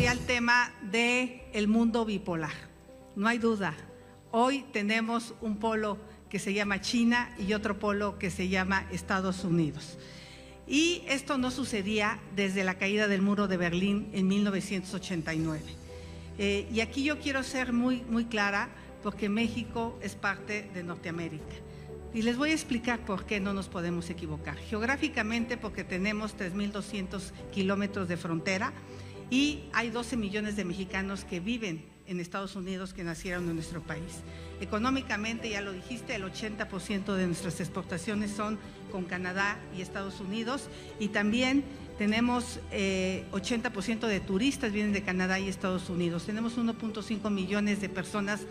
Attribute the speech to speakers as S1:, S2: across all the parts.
S1: refería al tema del mundo bipolar. No hay duda, hoy tenemos un polo que se llama China y otro polo que se llama Estados Unidos. Y esto no sucedía desde la caída del muro de Berlín en 1989. Y aquí yo quiero ser muy clara, porque México es parte de Norteamérica. Y les voy a explicar por qué no nos podemos equivocar. Geográficamente, porque tenemos 3.200 kilómetros de frontera y hay 12 millones de mexicanos que viven en Estados Unidos, que nacieron en nuestro país. Económicamente, ya lo dijiste, el 80% de nuestras exportaciones son con Canadá y Estados Unidos, y también tenemos 80% de turistas vienen de Canadá y Estados Unidos. Tenemos 1.5 millones de personas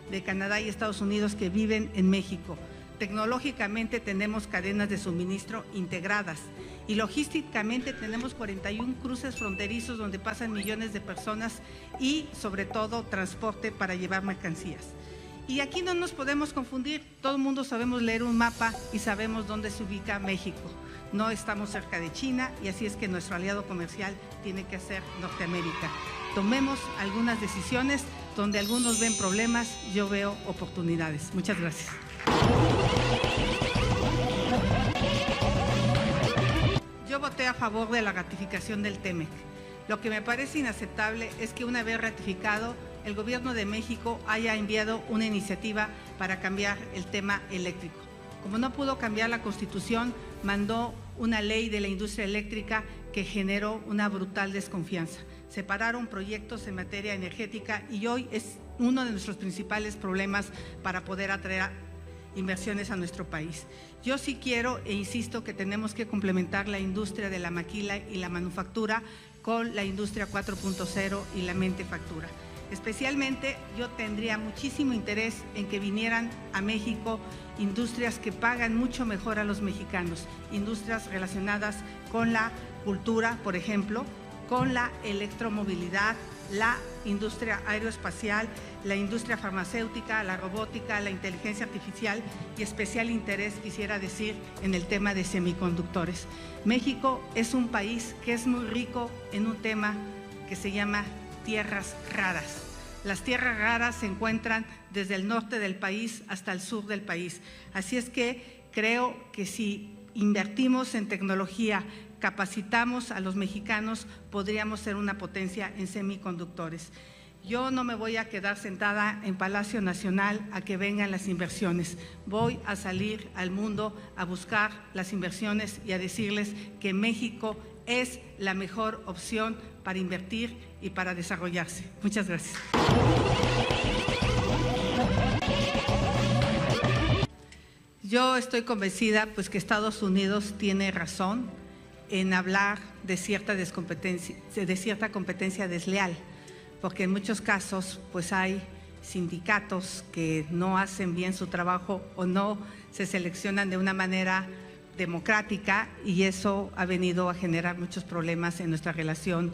S1: de Canadá y Estados Unidos que viven en México. Tecnológicamente tenemos cadenas de suministro integradas y logísticamente tenemos 41 cruces fronterizos donde pasan millones de personas y sobre todo transporte para llevar mercancías. Y aquí no nos podemos confundir, todo el mundo sabemos leer un mapa y sabemos dónde se ubica México. No estamos cerca de China y así es que nuestro aliado comercial tiene que ser Norteamérica. Tomemos algunas decisiones donde algunos ven problemas, yo veo oportunidades. Muchas gracias. Yo voté a favor de la ratificación del TEMEC. Lo que me parece inaceptable es que una vez ratificado, el Gobierno de México haya enviado una iniciativa para cambiar el tema eléctrico. Como no pudo cambiar la Constitución, mandó una ley de la industria eléctrica que generó una brutal desconfianza. Separaron proyectos en materia energética y hoy es uno de nuestros principales problemas para poder atraer inversiones a nuestro país. Yo sí quiero e insisto que tenemos que complementar la industria de la maquila y la manufactura con la industria 4.0 y la mentefactura. Especialmente yo tendría muchísimo interés en que vinieran a México industrias que pagan mucho mejor a los mexicanos, industrias relacionadas con la cultura, por ejemplo, con la electromovilidad, la industria aeroespacial, la industria farmacéutica, la robótica, la inteligencia artificial y especial interés, quisiera decir, en el tema de semiconductores. México es un país que es muy rico en un tema que se llama tierras raras. Las tierras raras se encuentran desde el norte del país hasta el sur del país. Así es que creo que si invertimos en tecnología, capacitamos a los mexicanos, podríamos ser una potencia en semiconductores. Yo no me voy a quedar sentada en Palacio Nacional a que vengan las inversiones. Voy a salir al mundo a buscar las inversiones y a decirles que México es la mejor opción para invertir y para desarrollarse. Muchas gracias. Yo estoy convencida pues que Estados Unidos tiene razón en hablar de cierta competencia desleal, porque en muchos casos pues hay sindicatos que no hacen bien su trabajo o no se seleccionan de una manera democrática y eso ha venido a generar muchos problemas en nuestra relación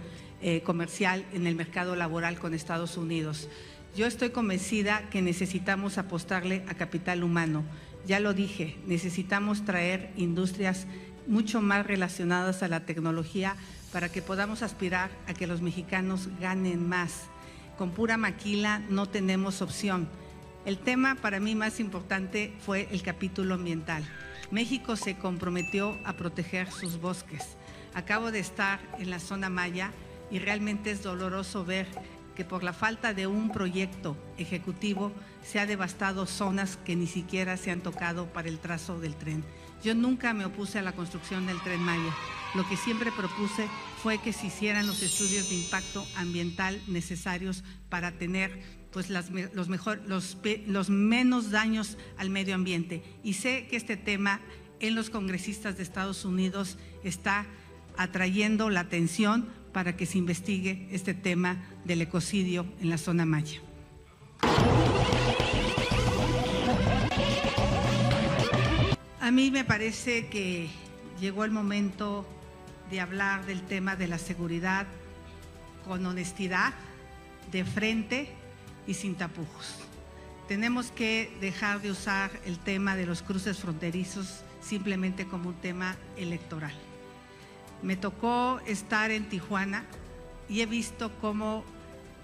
S1: comercial en el mercado laboral con Estados Unidos. Yo estoy convencida que necesitamos apostarle a capital humano. Ya lo dije, necesitamos traer industrias mucho más relacionadas a la tecnología para que podamos aspirar a que los mexicanos ganen más. Con pura maquila no tenemos opción. El tema para mí más importante fue el capítulo ambiental. México se comprometió a proteger sus bosques. Acabo de estar en la zona Maya y realmente es doloroso ver que por la falta de un proyecto ejecutivo se ha devastado zonas que ni siquiera se han tocado para el trazo del tren. Yo nunca me opuse a la construcción del Tren Maya. Lo que siempre propuse fue que se hicieran los estudios de impacto ambiental necesarios para tener pues, los menos daños al medio ambiente. Y sé que este tema en los congresistas de Estados Unidos está atrayendo la atención para que se investigue este tema del ecocidio en la zona Maya. A mí me parece que llegó el momento de hablar del tema de la seguridad con honestidad, de frente y sin tapujos. Tenemos que dejar de usar el tema de los cruces fronterizos simplemente como un tema electoral. Me tocó estar en Tijuana y he visto cómo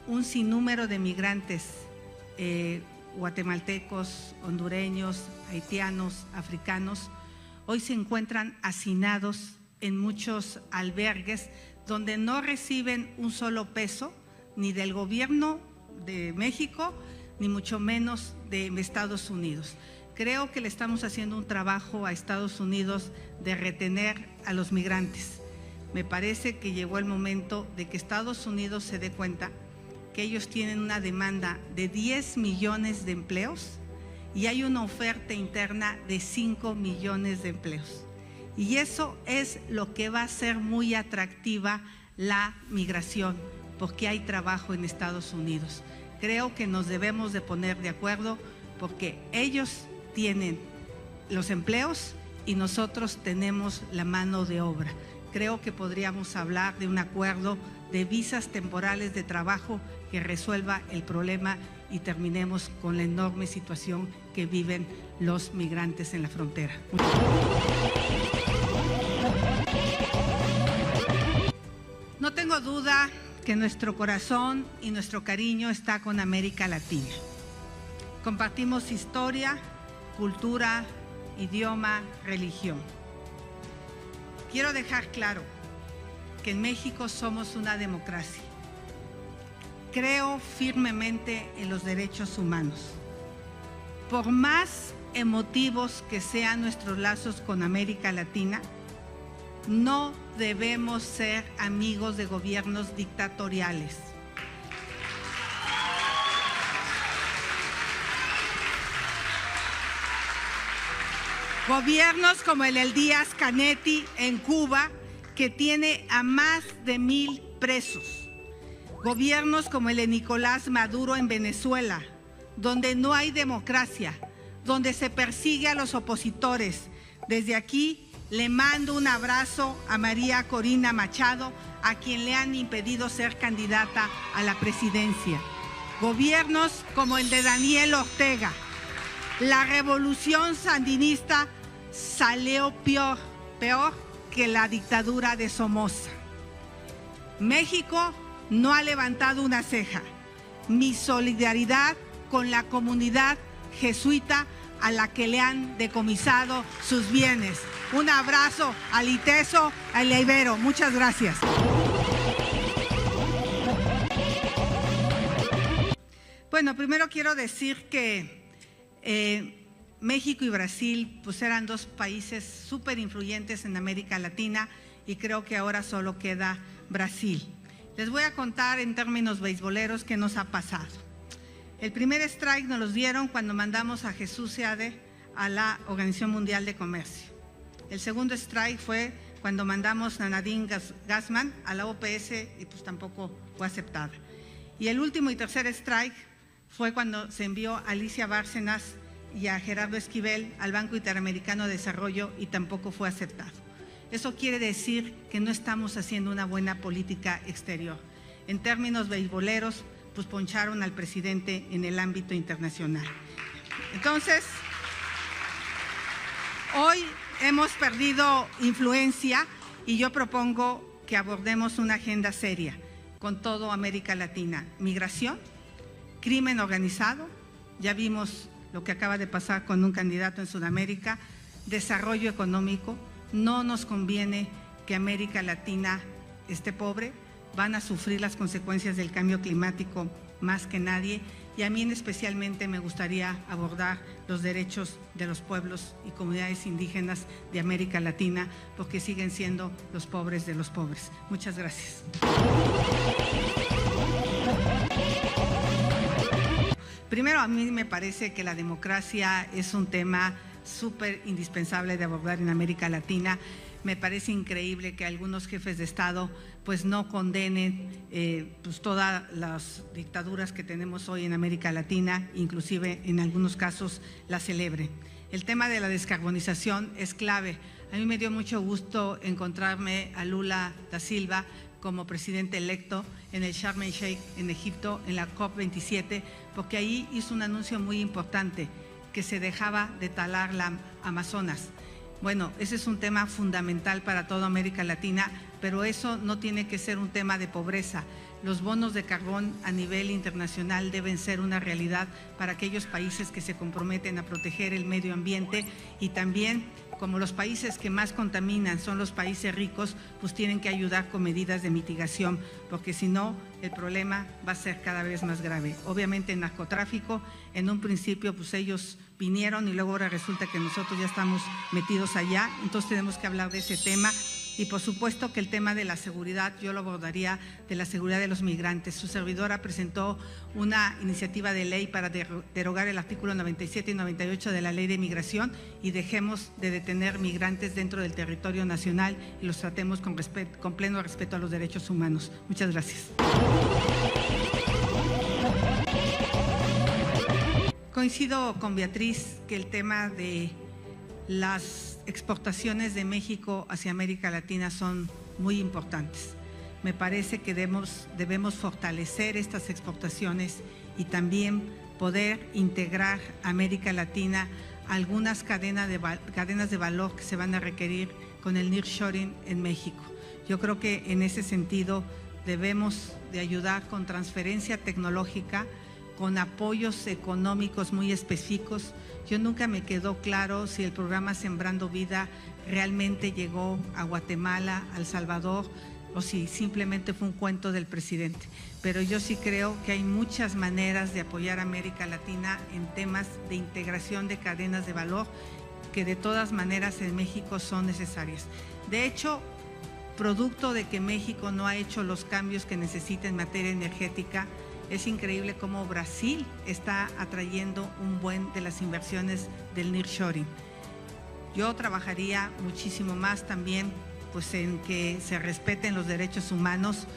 S1: un sinnúmero de migrantes guatemaltecos, hondureños, haitianos, africanos, hoy se encuentran hacinados en muchos albergues donde no reciben un solo peso ni del gobierno de México, ni mucho menos de Estados Unidos. Creo que le estamos haciendo un trabajo a Estados Unidos de retener a los migrantes. Me parece que llegó el momento de que Estados Unidos se dé cuenta que ellos tienen una demanda de 10 millones de empleos y hay una oferta interna de 5 millones de empleos. Y eso es lo que va a hacer muy atractiva la migración, porque hay trabajo en Estados Unidos. Creo que nos debemos de poner de acuerdo porque ellos tienen los empleos y nosotros tenemos la mano de obra. Creo que podríamos hablar de un acuerdo de visas temporales de trabajo que resuelva el problema y terminemos con la enorme situación que viven los migrantes en la frontera. No tengo duda que nuestro corazón y nuestro cariño está con América Latina. Compartimos historia, cultura, idioma, religión. Quiero dejar claro que en México somos una democracia. Creo firmemente en los derechos humanos. Por más emotivos que sean nuestros lazos con América Latina, no debemos ser amigos de gobiernos dictatoriales. Gobiernos como el del Díaz-Canetti en Cuba, que tiene a más de 1,000 presos. Gobiernos como el de Nicolás Maduro en Venezuela, donde no hay democracia, donde se persigue a los opositores. Desde aquí le mando un abrazo a María Corina Machado, a quien le han impedido ser candidata a la presidencia. Gobiernos como el de Daniel Ortega. La revolución sandinista salió peor que la dictadura de Somoza. México no ha levantado una ceja. Mi solidaridad con la comunidad jesuita a la que le han decomisado sus bienes. Un abrazo al ITESO, al Ibero. Muchas gracias. Bueno, primero quiero decir que México y Brasil pues eran dos países súper influyentes en América Latina y creo que ahora solo queda Brasil. Les voy a contar en términos beisboleros qué nos ha pasado. El primer strike nos los dieron cuando mandamos a Jesús Seade a la Organización Mundial de Comercio. El segundo strike fue cuando mandamos a Nadine Gassman a la OPS y pues tampoco fue aceptada. Y el último y tercer strike fue cuando se envió a Alicia Bárcenas y a Gerardo Esquivel al Banco Interamericano de Desarrollo y tampoco fue aceptado. Eso quiere decir que no estamos haciendo una buena política exterior. En términos beisboleros, pues poncharon al presidente en el ámbito internacional. Entonces, hoy hemos perdido influencia y yo propongo que abordemos una agenda seria con toda América Latina. Migración, crimen organizado, ya vimos lo que acaba de pasar con un candidato en Sudamérica, desarrollo económico. No nos conviene que América Latina esté pobre, van a sufrir las consecuencias del cambio climático más que nadie y a mí especialmente me gustaría abordar los derechos de los pueblos y comunidades indígenas de América Latina porque siguen siendo los pobres de los pobres. Muchas gracias. Primero, a mí me parece que la democracia es un tema súper indispensable de abordar en América Latina. Me parece increíble que algunos jefes de Estado pues no condenen pues todas las dictaduras que tenemos hoy en América Latina, inclusive en algunos casos la celebren. El tema de la descarbonización es clave. A mí me dio mucho gusto encontrarme a Lula da Silva como presidente electo en el Sharm el Sheikh en Egipto en la COP27, porque ahí hizo un anuncio muy importante, que se dejaba de talar la Amazonas. Bueno, ese es un tema fundamental para toda América Latina, pero eso no tiene que ser un tema de pobreza. Los bonos de carbón a nivel internacional deben ser una realidad para aquellos países que se comprometen a proteger el medio ambiente, y también, como los países que más contaminan son los países ricos, pues tienen que ayudar con medidas de mitigación, porque si no, el problema va a ser cada vez más grave. Obviamente el narcotráfico, en un principio pues ellos vinieron y luego ahora resulta que nosotros ya estamos metidos allá, entonces tenemos que hablar de ese tema. Y por supuesto que el tema de la seguridad, yo lo abordaría, de la seguridad de los migrantes. Su servidora presentó una iniciativa de ley para derogar el artículo 97 y 98 de la Ley de Migración, y dejemos de detener migrantes dentro del territorio nacional y los tratemos con pleno respeto a los derechos humanos. Muchas gracias. Coincido con Beatriz que el tema de las exportaciones de México hacia América Latina son muy importantes. Me parece que debemos fortalecer estas exportaciones y también poder integrar a América Latina a algunas cadenas de valor que se van a requerir con el nearshoring en México. Yo creo que en ese sentido debemos de ayudar con transferencia tecnológica, con apoyos económicos muy específicos. Yo nunca me quedó claro si el programa Sembrando Vida realmente llegó a Guatemala, a El Salvador, o si simplemente fue un cuento del presidente. Pero yo sí creo que hay muchas maneras de apoyar a América Latina en temas de integración de cadenas de valor que de todas maneras en México son necesarias. De hecho, producto de que México no ha hecho los cambios que necesita en materia energética, es increíble cómo Brasil está atrayendo un buen de las inversiones del nearshoring. Yo trabajaría muchísimo más también pues, en que se respeten los derechos humanos,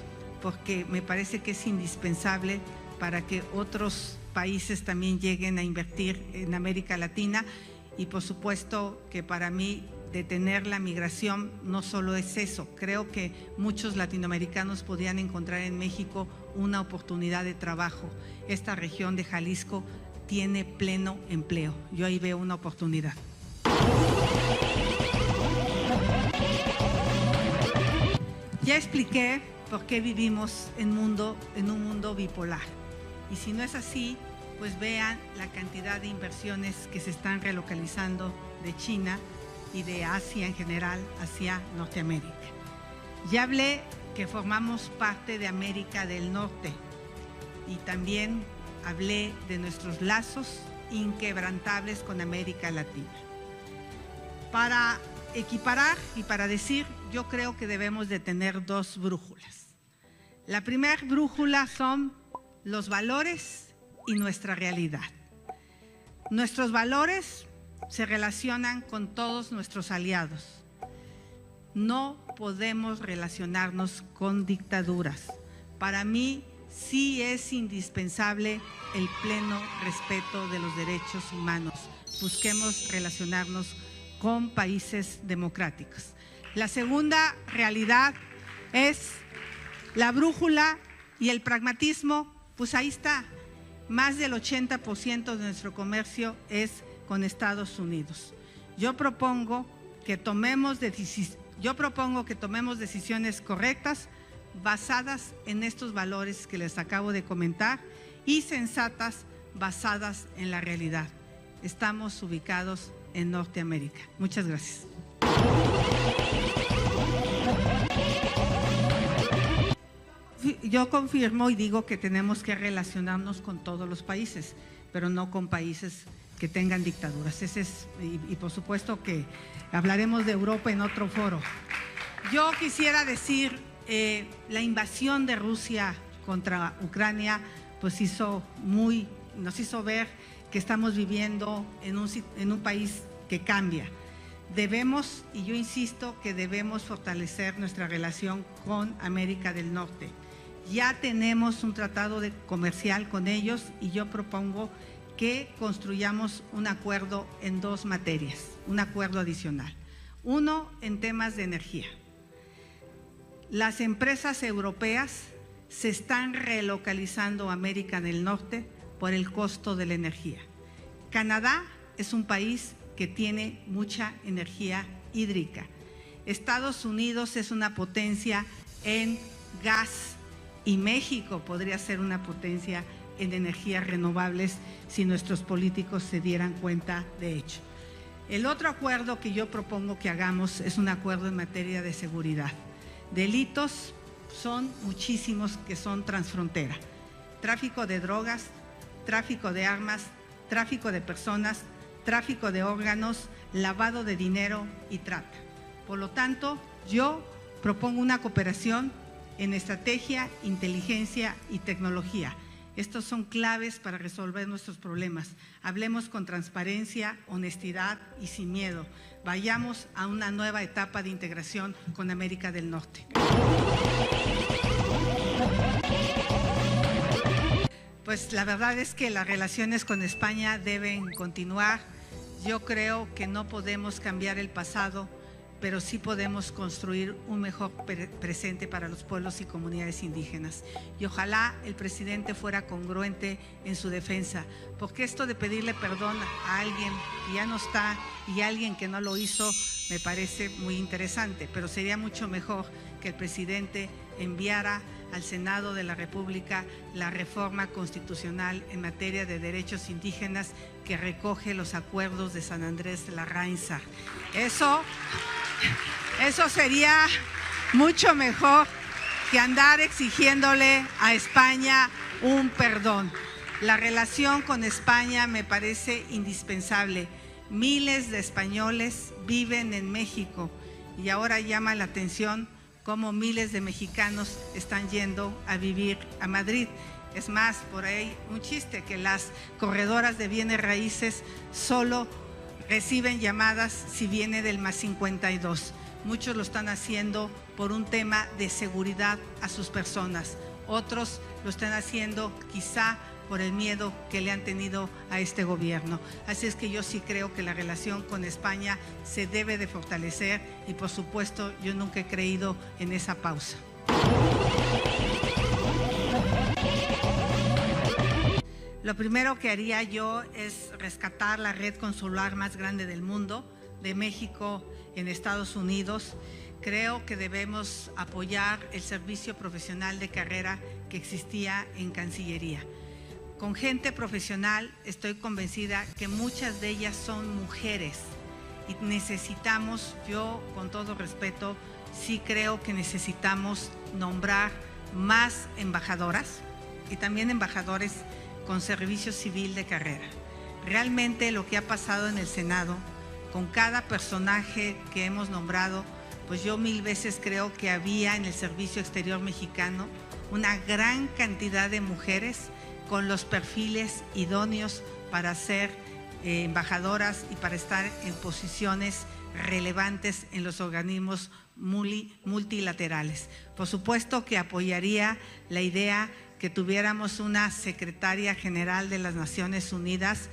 S1: porque me parece que es indispensable para que otros países también lleguen a invertir en América Latina. Y por supuesto que para mí detener la migración no solo es eso. Creo que muchos latinoamericanos podrían encontrar en México una oportunidad de trabajo. Esta región de Jalisco tiene pleno empleo. Yo ahí veo una oportunidad. Ya expliqué por qué vivimos en un mundo bipolar. Y si no es así, pues vean la cantidad de inversiones que se están relocalizando de China y de Asia en general hacia Norteamérica. Ya hablé que formamos parte de América del Norte y también hablé de nuestros lazos inquebrantables con América Latina. Para equiparar y para decir, yo creo que debemos de tener dos brújulas. La primera brújula son los valores y nuestra realidad. Nuestros valores se relacionan con todos nuestros aliados. No podemos relacionarnos con dictaduras. Para mí sí es indispensable el pleno respeto de los derechos humanos. Busquemos relacionarnos con países democráticos. La segunda realidad es la brújula y el pragmatismo, pues ahí está. Más del 80% de nuestro comercio es con Estados Unidos. Yo propongo que tomemos decisiones correctas basadas en estos valores que les acabo de comentar y sensatas basadas en la realidad. Estamos ubicados en Norteamérica. Muchas gracias. Yo confirmo y digo que tenemos que relacionarnos con todos los países, pero no con países que tengan dictaduras. Y por supuesto que hablaremos de Europa en otro foro. Yo quisiera decir, la invasión de Rusia contra Ucrania pues nos hizo ver que estamos viviendo en un país que cambia. Debemos, y yo insisto que debemos fortalecer nuestra relación con América del Norte. Ya tenemos un tratado comercial con ellos y yo propongo que construyamos un acuerdo en dos materias, un acuerdo adicional. Uno, en temas de energía. Las empresas europeas se están relocalizando a América del Norte por el costo de la energía. Canadá es un país que tiene mucha energía hídrica. Estados Unidos es una potencia en gas y México podría ser una potencia en energías renovables si nuestros políticos se dieran cuenta de ello. El otro acuerdo que yo propongo que hagamos es un acuerdo en materia de seguridad. Delitos son muchísimos que son transfrontera. Tráfico de drogas, tráfico de armas, tráfico de personas, tráfico de órganos, lavado de dinero y trata. Por lo tanto, yo propongo una cooperación en estrategia, inteligencia y tecnología. Estos son claves para resolver nuestros problemas. Hablemos con transparencia, honestidad y sin miedo. Vayamos a una nueva etapa de integración con América del Norte. Pues la verdad es que las relaciones con España deben continuar. Yo creo que no podemos cambiar el pasado, pero sí podemos construir un mejor presente para los pueblos y comunidades indígenas. Y ojalá el presidente fuera congruente en su defensa, porque esto de pedirle perdón a alguien que ya no está y a alguien que no lo hizo me parece muy interesante, pero sería mucho mejor que el presidente enviara al Senado de la República la reforma constitucional en materia de derechos indígenas que recoge los acuerdos de San Andrés Larraínzar. Eso sería mucho mejor que andar exigiéndole a España un perdón. La relación con España me parece indispensable. Miles de españoles viven en México y ahora llama la atención cómo miles de mexicanos están yendo a vivir a Madrid. Es más, por ahí un chiste que las corredoras de bienes raíces solo reciben llamadas si viene del +52. Muchos lo están haciendo por un tema de seguridad a sus personas. Otros lo están haciendo quizá por el miedo que le han tenido a este gobierno. Así es que yo sí creo que la relación con España se debe de fortalecer y por supuesto yo nunca he creído en esa pausa. Lo primero que haría yo es rescatar la red consular más grande del mundo, de México en Estados Unidos. Creo que debemos apoyar el servicio profesional de carrera que existía en Cancillería. Con gente profesional estoy convencida que muchas de ellas son mujeres y necesitamos, yo con todo respeto, sí creo que necesitamos nombrar más embajadoras y también embajadores con servicio civil de carrera. Realmente lo que ha pasado en el Senado, con cada personaje que hemos nombrado, pues yo 1000 veces creo que había en el Servicio Exterior Mexicano una gran cantidad de mujeres con los perfiles idóneos para ser embajadoras y para estar en posiciones relevantes en los organismos multilaterales. Por supuesto que apoyaría la idea que tuviéramos una secretaria general de las Naciones Unidas.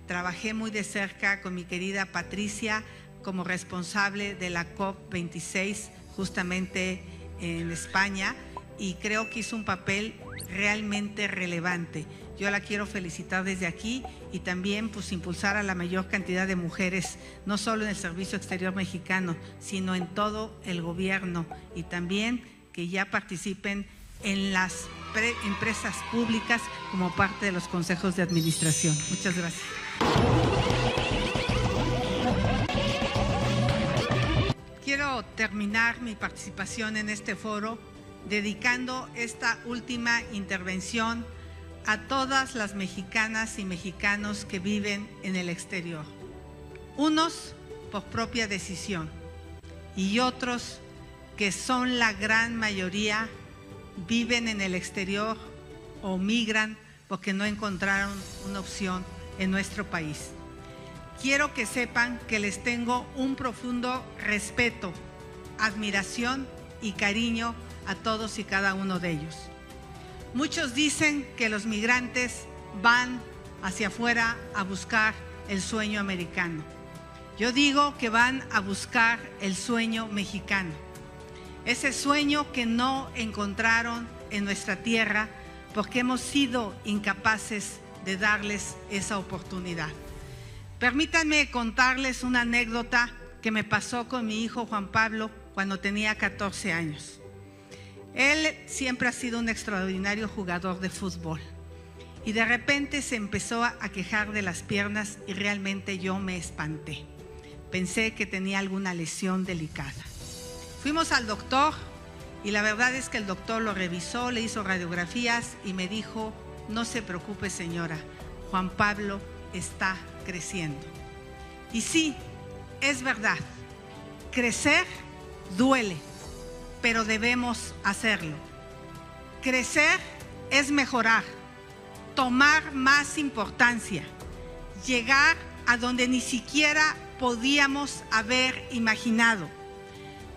S1: Trabajé muy de cerca con mi querida Patricia como responsable de la COP26 justamente en España y creo que hizo un papel realmente relevante. Yo la quiero felicitar desde aquí y también pues impulsar a la mayor cantidad de mujeres, no solo en el Servicio Exterior Mexicano, sino en todo el gobierno y también que ya participen en las empresas públicas como parte de los consejos de administración. Muchas gracias. Quiero terminar mi participación en este foro dedicando esta última intervención a todas las mexicanas y mexicanos que viven en el exterior. Unos por propia decisión y otros que son la gran mayoría viven en el exterior o migran porque no encontraron una opción en nuestro país. Quiero que sepan que les tengo un profundo respeto, admiración y cariño a todos y cada uno de ellos. Muchos dicen que los migrantes van hacia afuera a buscar el sueño americano. Yo digo que van a buscar el sueño mexicano. Ese sueño que no encontraron en nuestra tierra porque hemos sido incapaces de darles esa oportunidad. Permítanme contarles una anécdota que me pasó con mi hijo Juan Pablo cuando tenía 14 años. Él siempre ha sido un extraordinario jugador de fútbol y de repente se empezó a quejar de las piernas y realmente yo me espanté. Pensé que tenía alguna lesión delicada. Fuimos al doctor y la verdad es que el doctor lo revisó, le hizo radiografías y me dijo: no se preocupe, señora, Juan Pablo está creciendo. Y sí, es verdad, crecer duele, pero debemos hacerlo. Crecer es mejorar, tomar más importancia, llegar a donde ni siquiera podíamos haber imaginado.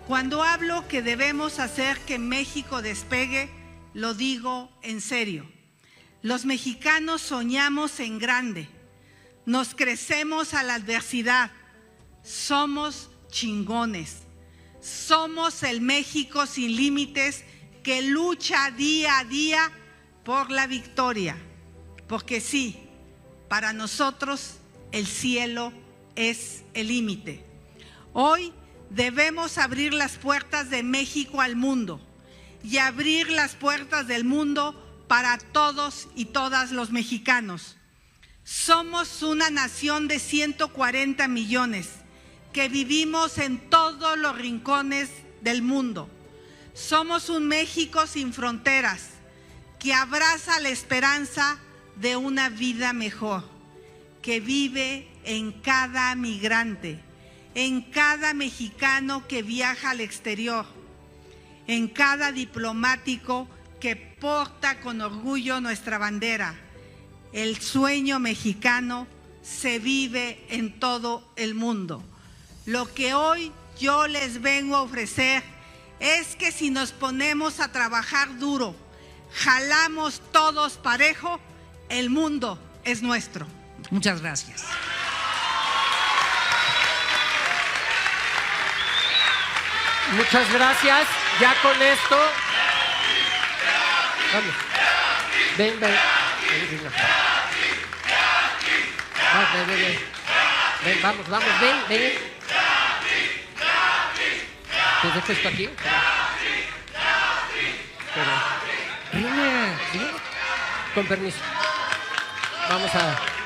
S1: Cuando hablo que debemos hacer que México despegue, lo digo en serio. Los mexicanos soñamos en grande, nos crecemos a la adversidad, somos chingones, somos el México sin límites que lucha día a día por la victoria, porque sí, para nosotros el cielo es el límite. Hoy debemos abrir las puertas de México al mundo y abrir las puertas del mundo para todos y todas los mexicanos. Somos una nación de 140 millones que vivimos en todos los rincones del mundo. Somos un México sin fronteras que abraza la esperanza de una vida mejor, que vive en cada migrante, en cada mexicano que viaja al exterior, en cada diplomático que porta con orgullo nuestra bandera. El sueño mexicano se vive en todo el mundo. Lo que hoy yo les vengo a ofrecer es que si nos ponemos a trabajar duro, jalamos todos parejo, el mundo es nuestro.
S2: Muchas gracias.
S3: Muchas gracias. Ya con esto. Vamos. Ven. Ven, vamos, ven. ¿Te dejo esto aquí? Pero, dime. Con permiso. Vamos a...